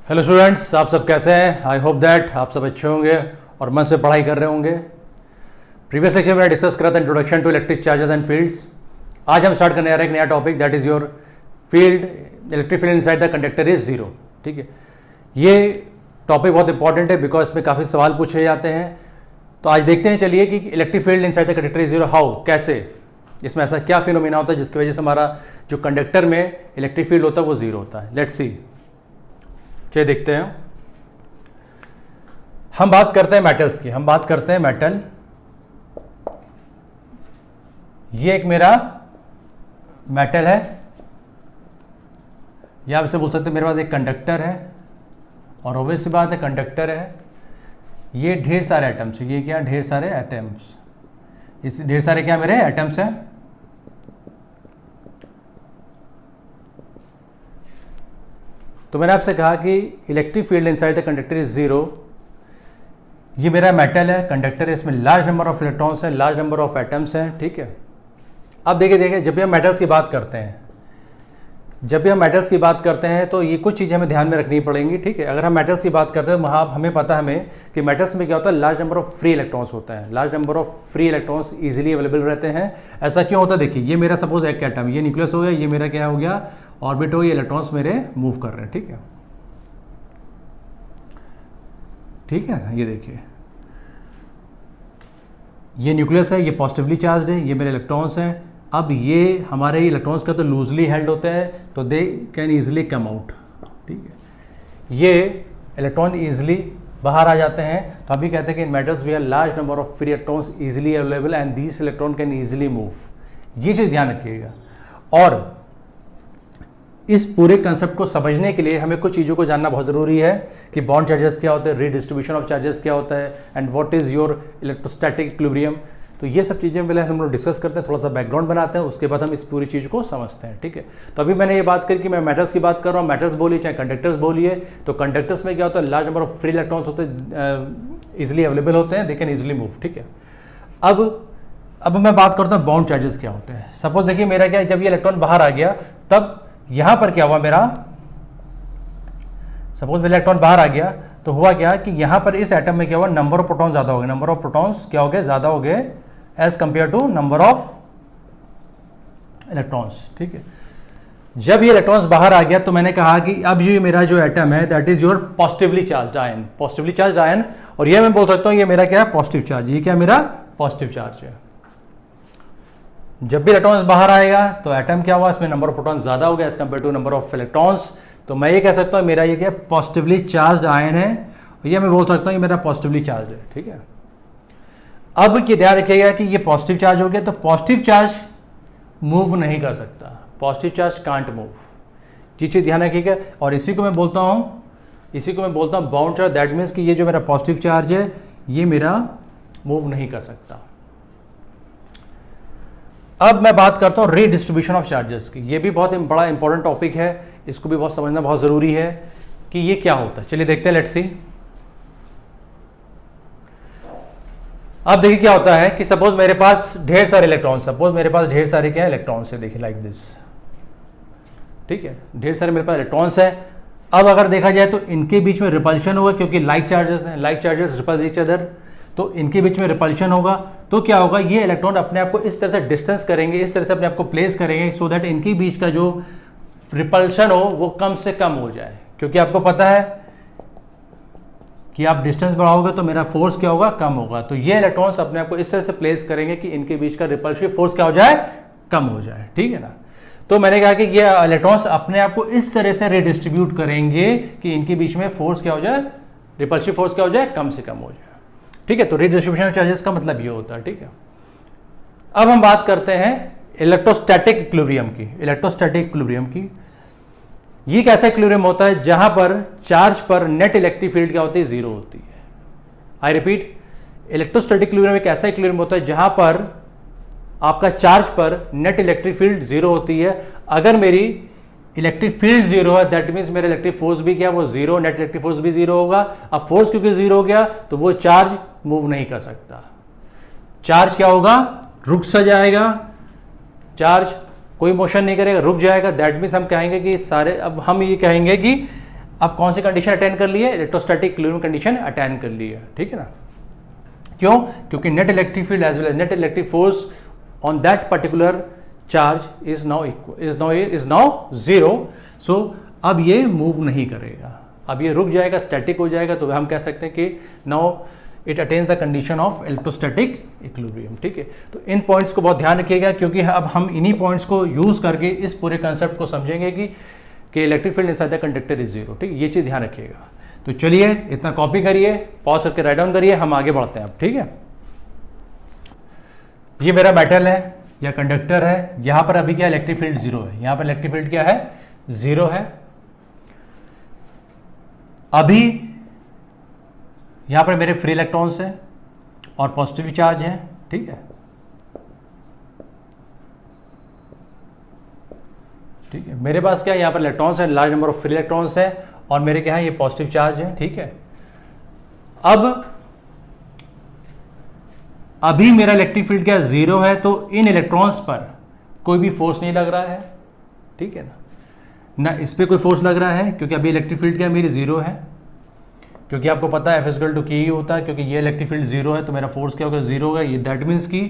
Hello students, आप सब कैसे हैं? आई होप दैट आप सब अच्छे होंगे और मन से पढ़ाई कर रहे होंगे। प्रीवियस लेक्चर में डिस्कस करा था introduction to electric charges and fields. आज हम स्टार्ट करने जा रहे हैं एक नया topic, that is your field. Electric field inside the conductor is zero. ठीक है, ये टॉपिक बहुत इंपॉर्टेंट है बिकॉज इसमें काफ़ी सवाल पूछे जाते हैं। तो आज देखते हैं चलिए कि electric field inside the conductor is zero how, कैसे, इसमें ऐसा क्या फिनोमिना होता है जिसकी वजह से हमारा जो कंडक्टर में इलेक्ट्रिक फील्ड होता है वो जीरो होता है। लेट्स सी, चलिए देखते हैं। हम बात करते हैं मेटल्स की, हम बात करते हैं मेटल। ये एक मेरा मेटल है, या आप इसे बोल सकते हैं मेरे पास एक कंडक्टर है, और ऑब्वियस सी बात है कंडक्टर है, ये ढेर सारे एटम्स, ये क्या ढेर सारे एटम्स, इस ढेर सारे क्या मेरे एटम्स हैं। तो मैंने आपसे कहा कि electric field inside the conductor is zero. ये मेरा मेटल है, कंडक्टर है, इसमें लार्ज नंबर ऑफ इलेक्ट्रॉन्स हैं, लार्ज नंबर ऑफ एटम्स हैं। ठीक है, अब देखिए जब भी हम मेटल्स की बात करते हैं, तो ये कुछ चीज़ें हमें ध्यान में रखनी पड़ेंगी। ठीक है, अगर हम मेटल्स की बात करते हैं वहाँ हमें पता है कि मेटल्स में क्या होता है, large number of free electrons होता है, large number of free electrons easily available रहते हैं। ऐसा क्यों होता है? देखिए, ये मेरा सपोज एक एटम, ये न्यूक्लियस हो गया, ये मेरा क्या हो गया, ऑर्बिट हो गया, इलेक्ट्रॉन्स मेरे मूव कर रहे हैं। ठीक है, ये देखिए, ये न्यूक्लियस है, ये पॉजिटिवली चार्ज्ड है, ये मेरे इलेक्ट्रॉन्स हैं। अब ये हमारे इलेक्ट्रॉन्स का तो लूजली हेल्ड होते हैं, तो they can easily come out. ठीक है, ये इलेक्ट्रॉन ईजिली बाहर आ जाते हैं। तो हम भी कहते हैं कि in metals we are large number of free electrons easily available and these electron can easily move. ये चीज़ ध्यान रखिएगा। और इस पूरे कंसेप्ट को समझने के लिए हमें कुछ चीज़ों को जानना बहुत ज़रूरी है कि बॉन्ड चार्जेस क्या होते हैं, रीडिस्ट्रीब्यूशन ऑफ चार्जेस क्या होता है, and what is your electrostatic equilibrium. तो ये सब चीज़ें पहले हम लोग डिस्कस करते हैं, थोड़ा सा बैकग्राउंड बनाते हैं, उसके बाद हम इस पूरी चीज़ को समझते हैं। ठीक है, तो अभी मैंने ये बात करी कि मैं मेटल्स की बात कर रहा हूँ, मेटल्स बोलिए चाहे कंडक्टर्स बोलिए, तो कंडक्टर्स में क्या होता है, large number of free electrons होते हैं, ईजिली अवेलेबल होते हैं, दे कैन ईजिली मूव। ठीक है, अब मैं बात करता हूँ बाउंड चार्जेस क्या होते हैं। सपोज देखिए मेरा क्या है, जब ये इलेक्ट्रॉन बाहर आ गया तब यहां पर क्या हुआ मेरा, सपोज मेरा इलेक्ट्रॉन बाहर आ गया तो हुआ क्या कि यहां पर इस एटम में क्या हुआ, नंबर ऑफ प्रोटॉन्स ज्यादा हो गए, नंबर ऑफ प्रोटॉन्स क्या हो गए, ज्यादा हो गए as compare to number of electrons. ठीक है, जब ये इलेक्ट्रॉन्स बाहर आ गया तो मैंने कहा कि अब ये मेरा जो एटम है that is your positively charged ion, positively charged ion. और ये मैं बोल सकता हूं ये मेरा क्या है, पॉजिटिव चार्ज। ये क्या मेरा पॉजिटिव चार्ज है। जब भी इलेक्ट्रॉन्स बाहर आएगा तो एटम क्या हुआ, इसमें नंबर ऑफ प्रोटॉन्स ज्यादा हो गया as compare to number of electrons. तो मैं ये कह सकता हूं मेरा ये क्या पॉजिटिवली चार्ज्ड आयन है, ये मैं बोल सकता हूं ये मेरा पॉजिटिवली चार्ज है। ठीक है, अब ये ध्यान रखिएगा कि ये पॉजिटिव चार्ज हो गया, तो पॉजिटिव चार्ज मूव नहीं कर सकता, पॉजिटिव चार्ज कांट मूव। ये चीज ध्यान रखिएगा। और इसी को मैं बोलता हूं बाउंड चार्ज। दैट मीन्स कि ये जो मेरा पॉजिटिव चार्ज है ये मेरा मूव नहीं कर सकता। अब मैं बात करता हूं रीडिस्ट्रीब्यूशन ऑफ चार्जेस की। ये भी बहुत बड़ा इंपॉर्टेंट टॉपिक है, इसको भी बहुत समझना बहुत जरूरी है कि ये क्या होता है। चलिए देखते हैं, लेट्स सी। अब देखिए क्या होता है कि सपोज मेरे पास ढेर सारे इलेक्ट्रॉन्स, क्या इलेक्ट्रॉन्स है, देखिए लाइक दिस। ठीक है, ढेर सारे मेरे पास इलेक्ट्रॉन्स है। अब अगर देखा जाए तो इनके बीच में रिपल्शन होगा, क्योंकि लाइक चार्जेस हैं, like charges ripple each other, तो इनके बीच में रिपल्शन होगा। तो क्या होगा, ये इलेक्ट्रॉन अपने आप को इस तरह से डिस्टेंस करेंगे, इस तरह से अपने आप को प्लेस करेंगे सो दैट इनके बीच का जो रिपल्शन हो वो कम से कम हो जाए। क्योंकि आपको पता है कि आप डिस्टेंस बढ़ाओगे तो मेरा फोर्स क्या होगा, कम होगा। तो ये इलेक्ट्रॉन्स अपने आप को इस तरह से प्लेस करेंगे कि इनके बीच का रिपल्सिव फोर्स क्या हो जाए, कम हो जाए। ठीक है ना। तो मैंने कहा कि ये इलेक्ट्रॉन्स अपने आप को इस तरह से रिडिस्ट्रीब्यूट करेंगे कि इनके बीच में फोर्स क्या हो जाए, रिपल्सिव फोर्स क्या हो जाए, कम से कम हो जाए। ठीक है, तो रीडिस्ट्रीब्यूशन ऑफ चार्जेस का मतलब ये होता है। ठीक है, अब हम बात करते हैं इलेक्ट्रोस्टैटिक इक्विलिब्रियम की। ये कैसा इक्विलिब्रियम होता है जहां पर चार्ज पर नेट इलेक्ट्रिक फील्ड क्या होती है, जीरो होती है। आई रिपीट, इलेक्ट्रोस्टैटिक इक्विलिब्रियम एक ऐसा इक्विलिब्रियम होता है जहां पर आपका चार्ज पर नेट इलेक्ट्रिक फील्ड जीरो होती है। अगर मेरी इलेक्ट्रिक फील्ड जीरो है दैट मीन्स मेरा इलेक्ट्रिक फोर्स भी क्या, वो जीरो, नेट इलेक्ट्रिक फोर्स भी जीरो होगा। अब फोर्स क्योंकि जीरो हो गया तो वो चार्ज मूव नहीं कर सकता। चार्ज क्या होगा, रुक सा जाएगा, चार्ज कोई मोशन नहीं करेगा, रुक जाएगा। दैट मीन्स हम कहेंगे कि सारे, अब हम ये कहेंगे कि अब कौन सी कंडीशन अटेन कर ली है, इलेक्ट्रोस्टैटिक इक्विलिब्रियम कंडीशन अटेन कर ली है, ठीक है ना। क्यों, क्योंकि net electric field as well as net electric force on that particular charge is now zero. So अब ये मूव नहीं करेगा, अब ये रुक जाएगा, स्टैटिक हो जाएगा। तो हम कह सकते हैं कि now it attains the condition of electrostatic equilibrium, ठीक है। तो इन पॉइंट्स को बहुत ध्यान रखिएगा, क्योंकि अब हम इन्हीं पॉइंट्स को यूज करके इस पूरे कंसेप्ट को समझेंगे कि electric field inside the conductor is zero, ठीक है। ये चीज ध्यान रखिएगा। तो चलिए इतना कॉपी करिए, पॉज करके राइट डाउन करिए, हम आगे बढ़ते हैं अब, ठीक है। ये मेरा मेटल है या कंडक्टर है, यहां पर अभी क्या इलेक्ट्रिक फील्ड जीरो है, यहां पर इलेक्ट्रिक फील्ड क्या है, जीरो है। अभी यहां पर मेरे फ्री इलेक्ट्रॉन्स हैं और पॉजिटिव चार्ज है, ठीक है, ठीक है। मेरे पास क्या है, यहां पर इलेक्ट्रॉन्स हैं, large number of free electrons हैं, और मेरे क्या है, ये पॉजिटिव चार्ज है, ठीक है। अब अभी मेरा इलेक्ट्रिक फील्ड क्या जीरो है, तो इन इलेक्ट्रॉन्स पर कोई भी फोर्स नहीं लग रहा है, ठीक है ना इस पे कोई फोर्स लग रहा है, क्योंकि अभी इलेक्ट्रिक फील्ड क्या मेरी जीरो है। क्योंकि आपको पता है F = K होता है, क्योंकि ये इलेक्ट्रिक फील्ड जीरो है तो मेरा फोर्स क्या होगा, जीरो होगा। ये दैट मीन्स कि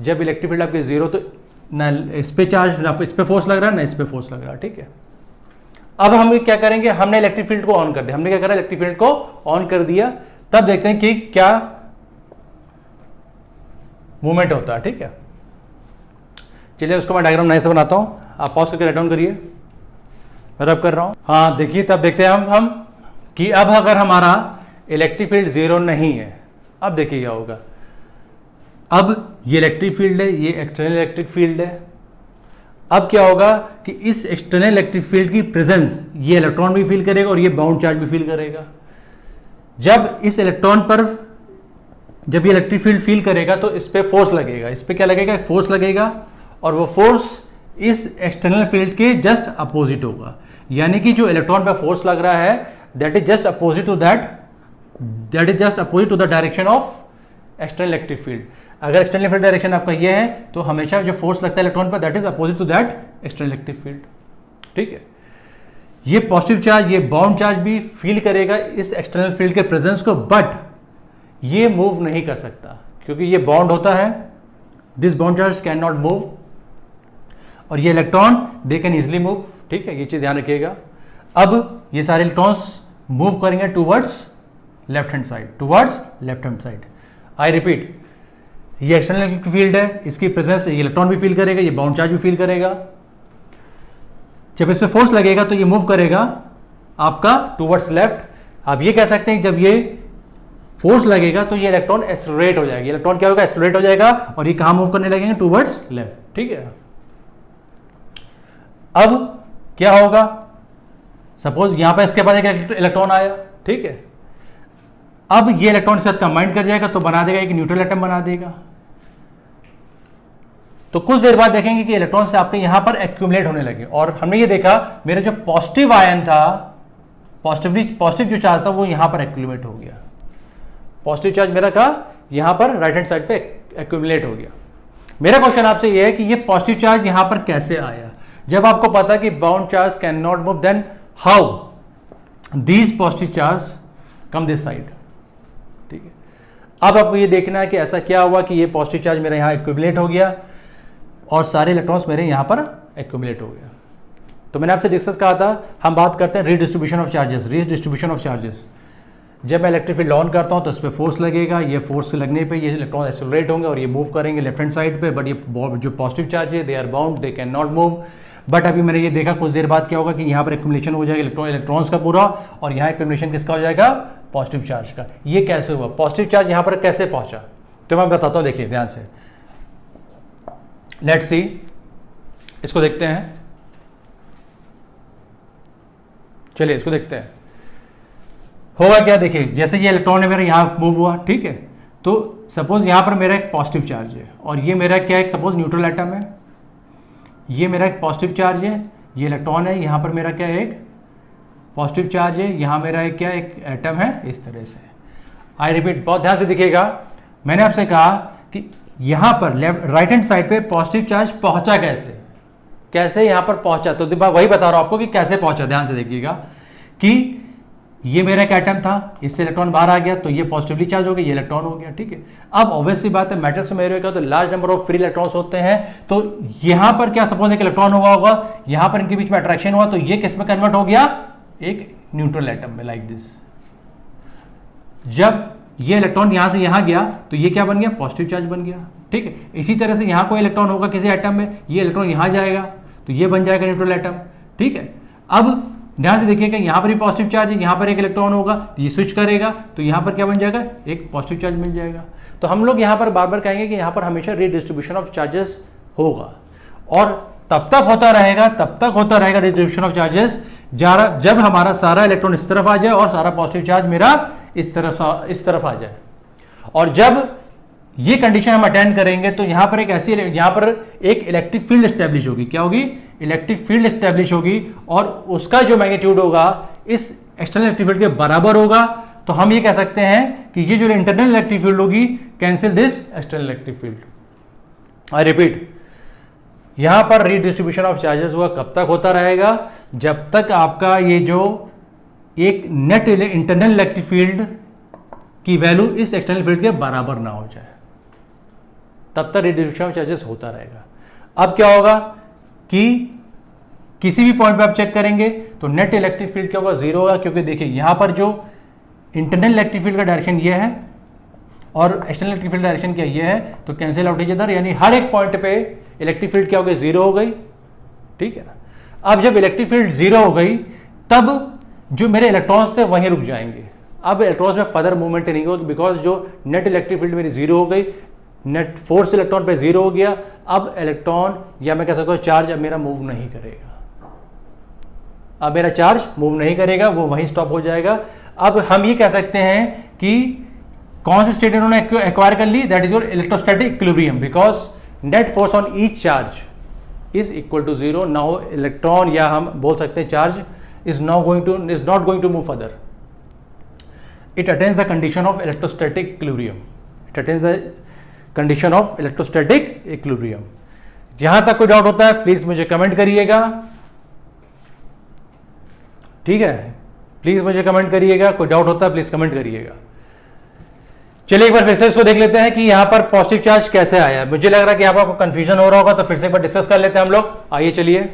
जब इलेक्ट्रिक फील्ड आपके जीरो, तो ना इस पे चार्ज, ना इस पे फोर्स लग रहा है, ना इस पे फोर्स लग रहा है, ठीक है। अब हम क्या करेंगे, हमने इलेक्ट्रिक फील्ड को ऑन कर दिया। हमने क्या करा, इलेक्ट्रिक फील्ड को ऑन कर दिया। तब देखते हैं कि क्या मूवमेंट होता है, ठीक है। चलिए उसको मैं डायग्राम नए से बनाता हूं, आप पॉज करके राइट डाउन करिए, मैं रब कर रहा हूं। हाँ देखिए, तब देखते हैं हम कि अब अगर हमारा इलेक्ट्रिक फील्ड जीरो नहीं है, अब देखिए क्या होगा। अब ये इलेक्ट्रिक फील्ड है, ये एक्सटर्नल इलेक्ट्रिक फील्ड है। अब क्या होगा कि इस एक्सटर्नल इलेक्ट्रिक फील्ड की प्रेजेंस ये इलेक्ट्रॉन भी फील करेगा और ये बाउंड चार्ज भी फील करेगा। जब इस इलेक्ट्रॉन पर जब ये इलेक्ट्रिक फील्ड फील करेगा तो इस पे फोर्स लगेगा, इस पे क्या लगेगा, फोर्स लगेगा, और वो फोर्स इस एक्सटर्नल फील्ड के जस्ट अपोजिट होगा। यानी कि जो इलेक्ट्रॉन पे फोर्स लग रहा है that is just opposite to the direction of external electric field. अगर एक्सटर्नल फील्ड डायरेक्शन आपका ये है तो हमेशा जो फोर्स लगता है इलेक्ट्रॉन पर that is opposite to that external electric field, ठीक है। ये पॉजिटिव चार्ज, ये बाउंड चार्ज भी फील करेगा इस एक्सटर्नल फील्ड के प्रेजेंस को, बट ये मूव नहीं कर सकता क्योंकि ये बाउंड होता है। This bound charge can not move, और ये electron they can easily move, ठीक है। ये चीज ध्यान रखिएगा। अब ये सारे इलेक्ट्रॉन्स मूव करेंगे towards left hand side, I repeat, ये एक्सटर्नल इलेक्ट्रिक फील्ड है, इसकी प्रेजेंस ये इलेक्ट्रॉन भी फील करेगा, ये बाउंड चार्ज भी फील करेगा। जब इस पे फोर्स लगेगा तो ये मूव करेगा आपका टूवर्ड्स लेफ्ट। आप ये कह सकते हैं जब ये फोर्स लगेगा तो ये इलेक्ट्रॉन एक्सेलरेट हो जाएगा, इलेक्ट्रॉन क्या होगा, एक्सेलरेट हो जाएगा, और ये कहां मूव करने लगेंगे, टूवर्ड्स लेफ्ट, ठीक है। अब क्या होगा, सपोज यहां पर इसके पास एक इलेक्ट्रॉन आया, ठीक है। अब ये इलेक्ट्रॉन के साथ कंबाइन कर जाएगा तो बना देगा एक न्यूट्रल एटम बना देगा। तो कुछ देर बाद देखेंगे कि इलेक्ट्रॉन से आपके यहां पर एक्यूमुलेट होने लगे, और हमने ये देखा मेरा जो पॉजिटिव आयन था, पॉजिटिव जो चार्ज था वो यहां पर एक्यूमुलेट हो गया। पॉजिटिव चार्ज मेरा का यहां पर राइट हैंड साइड पे एक्यूमुलेट हो गया। मेरा क्वेश्चन आपसे ये है कि ये पॉजिटिव चार्ज यहां पर कैसे आया। जब आपको पता कि bound charge can not move, then how these positive charge come this side, ठीक है। अब आपको ये देखना है कि ऐसा क्या हुआ कि ये पॉजिटिव चार्ज मेरा यहां एक्यूमुलेट हो गया और सारे इलेक्ट्रॉन्स मेरे यहां पर एक्यूमुलेट हो गया। तो मैंने आपसे डिस्कस कहा था, हम बात करते हैं रीडिस्ट्रीब्यूशन ऑफ चार्जेस। जब मैं इलेक्ट्रिक फील्ड ऑन करता हूं तो इस पर फोर्स लगेगा, ये फोर्स लगने पे ये इलेक्ट्रॉन एक्सेलरेट होंगे और ये मूव करेंगे लेफ्ट हैंड साइड पे, बट ये जो पॉजिटिव चार्ज है they are bound, they can not move. But अभी मैंने ये देखा कुछ देर बाद क्या होगा कि यहाँ पर एक्यूमुलेशन हो जाएगा इलेक्ट्रॉन्स का पूरा, और यहाँ एक्यूमुलेशन किसका हो जाएगा, पॉजिटिव चार्ज का। ये कैसे हुआ, पॉजिटिव चार्ज यहाँ पर कैसे पहुंचा, तो मैं बताता हूँ, देखिए ध्यान से। लेट्स सी, इसको देखते हैं, चलिए इसको देखते हैं होगा क्या। देखिए जैसे ये इलेक्ट्रॉन है मेरा यहाँ मूव हुआ, ठीक है। तो सपोज यहाँ पर मेरा एक पॉजिटिव चार्ज है और ये मेरा क्या है, सपोज न्यूट्रल एटम है, ये मेरा एक पॉजिटिव चार्ज है, ये इलेक्ट्रॉन है, यहाँ पर मेरा क्या है, एक पॉजिटिव चार्ज है, यहाँ मेरा एक क्या, एक एटम है, इस तरह से। आई रिपीट, बहुत ध्यान से दिखेगा, मैंने आपसे कहा कि यहाँ पर राइट हैंड साइड पे पॉजिटिव चार्ज पहुंचा कैसे यहाँ पर पहुंचा, तो मैं वही बता रहा हूँ आपको कि कैसे पहुंचा। ध्यान से देखिएगा कि ये मेरा एक एटम था, इससे इलेक्ट्रॉन बाहर आ गया तो ये पॉजिटिवली चार्ज हो गया, ये इलेक्ट्रॉन हो गया, ठीक है। अब ऑब्वियसली बात है मैट्रिक्स में मेरे तो large number of free electrons होते हैं, तो यहां पर क्या सपोज एक इलेक्ट्रॉन हुआ होगा, यहां पर इनके बीच में अट्रैक्शन हुआ तो ये किस में कन्वर्ट हो गया, एक न्यूट्रल एटम में, लाइक दिस। जब ये इलेक्ट्रॉन यहां से यहां गया तो ये क्या बन गया, पॉजिटिव चार्ज बन गया, ठीक है। इसी तरह से यहां कोई इलेक्ट्रॉन होगा किसी एटम में, ये इलेक्ट्रॉन यहां जाएगा तो ये बन जाएगा न्यूट्रल एटम, ठीक है। अब ध्यान से देखिएगा यहां पर भी पॉजिटिव चार्ज है, यहां पर एक इलेक्ट्रॉन होगा तो ये स्विच करेगा तो यहां पर क्या बन जाएगा, एक पॉजिटिव चार्ज मिल जाएगा। तो हम लोग यहां पर बार बार कहेंगे कि यहां पर हमेशा रीडिस्ट्रीब्यूशन ऑफ चार्जेस होगा, और तब तक होता रहेगा डिस्ट्रीब्यूशन ऑफ चार्जेस जब हमारा सारा इलेक्ट्रॉन इस तरफ आ जाए और सारा पॉजिटिव चार्ज मेरा इस तरफ आ जाए। और जब ये कंडीशन हम अटेंड करेंगे तो यहां पर एक इलेक्ट्रिक फील्ड एस्टेब्लिश होगी, क्या होगी, इलेक्ट्रिक फील्ड एस्टेब्लिश होगी, और उसका जो मैग्नीट्यूड होगा इस एक्सटर्नल इलेक्ट्रिक फील्ड के बराबर होगा। तो हम ये कह सकते हैं कि ये जो इंटरनल इलेक्ट्रिक फील्ड होगी cancel this external electric field. I repeat, यहां पर रीडिस्ट्रीब्यूशन ऑफ चार्जेस हुआ कब तक होता रहेगा, जब तक आपका ये जो एक नेट इंटरनल इलेक्ट्रिक फील्ड की वैल्यू इस एक्सटर्नल फील्ड के बराबर ना हो जाए, तब तक रीडिस्ट्रीब्यूशन ऑफ चार्जेस होता रहेगा। अब क्या होगा कि किसी भी पॉइंट पे आप चेक करेंगे तो नेट इलेक्ट्रिक फील्ड क्या होगा, जीरो होगा, क्योंकि देखिए यहां पर जो इंटरनल इलेक्ट्रिक फील्ड का डायरेक्शन ये है और एक्सटर्नल इलेक्ट्रिक फील्ड डायरेक्शन क्या ये है, तो कैंसिल आउट इच अदर, यानी हर एक पॉइंट पे इलेक्ट्रिक फील्ड क्या हो गई, जीरो हो गई, ठीक है ना। अब जब इलेक्ट्रिक फील्ड जीरो हो गई तब जो मेरे इलेक्ट्रॉन्स थे वहीं रुक जाएंगे, अब इलेक्ट्रॉन्स में फर्दर मूवमेंट नहीं होगी, बिकॉज जो नेट इलेक्ट्रिक फील्ड मेरी जीरो हो गई, नेट फोर्स इलेक्ट्रॉन पे जीरो हो गया। अब इलेक्ट्रॉन या मैं कह सकता हूं चार्ज अब मेरा मूव नहीं करेगा, अब मेरा चार्ज मूव नहीं करेगा, वो वहीं स्टॉप हो जाएगा। अब हम ये कह सकते हैं कि कौन सी स्टेट इन्होंने एक्वायर कर ली, that is your electrostatic equilibrium, because net force on each charge is equal to zero. Now electron या हम बोल सकते हैं charge is not going to move further. It attains the condition of electrostatic equilibrium. यहां तक कोई doubt होता है प्लीज मुझे कमेंट करिएगा, ठीक है, प्लीज मुझे कमेंट करिएगा, कोई डाउट होता है प्लीज कमेंट करिएगा। चलिए एक बार फिर से इसको देख लेते हैं कि यहां पर पॉजिटिव चार्ज कैसे आया। मुझे लग रहा है कि यहां पर आपको कंफ्यूजन हो रहा होगा, तो फिर से एक बार डिस्कस कर लेते हैं हम लोग। आइए चलिए।